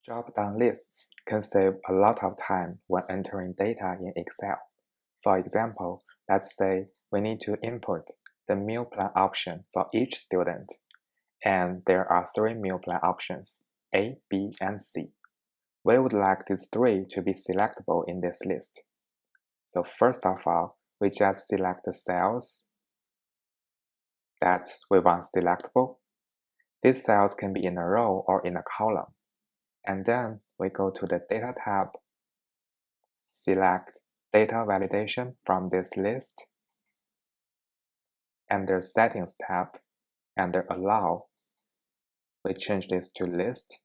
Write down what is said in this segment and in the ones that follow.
Drop-down lists can save a lot of time when entering data in Excel. For example, let's say we need to input the meal plan option for each student, and there are 3 meal plan options, A, B, and C. We would like these 3 to be selectable in this list. So first of all, we just select the cells that we want selectable. These cells can be in a row or in a column. And then we go to the Data tab, select Data Validation from this list. Under Settings tab, under Allow, we change this to List.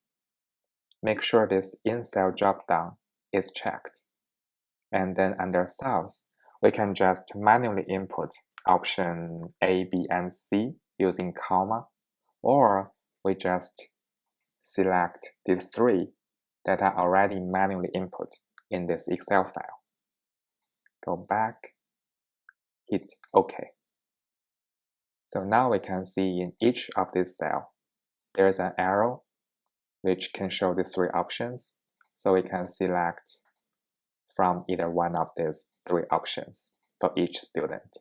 Make sure this In-Cell dropdown is checked. And then under Cells, we can just manually input option A, B, and C using comma, or we just select these 3 that are already manually input in this Excel file. Go back, hit OK. So now we can see in each of these cells, there's an arrow which can show the 3 options. So we can select from either one of these 3 options for each student.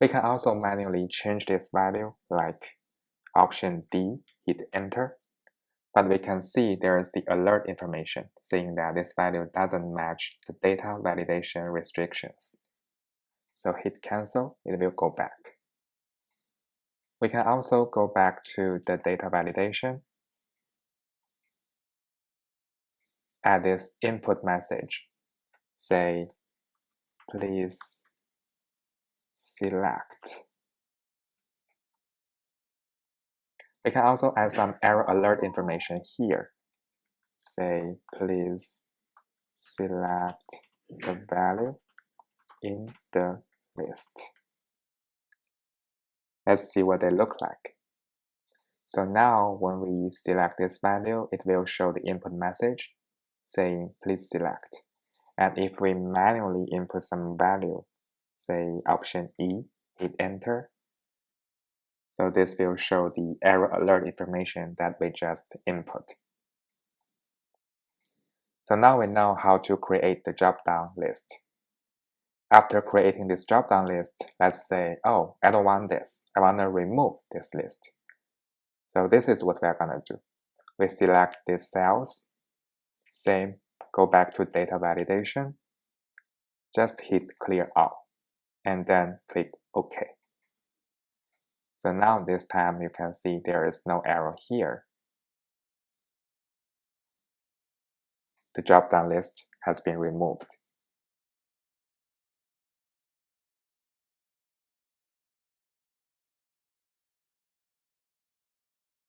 We can also manually change this value, like option D, hit enter, but we can see there is the alert information saying that this value doesn't match the data validation restrictions. So hit cancel, it will go back. We can also go back to the data validation, add this input message, say please select. We can also add some error alert information here. Say please select the value in the list. Let's see what they look like. So now when we select this value, it will show the input message saying please select. And if we manually input some value, say option E, hit enter, so this will show the error alert information that we just input. So now we know how to create the drop-down list. After creating this drop-down list, let's say, oh, I don't want this. I want to remove this list. So this is what we're going to do. We select these cells. Same, go back to data validation. Just hit clear all. And then click OK. So now this time you can see there is no error here. The drop-down list has been removed.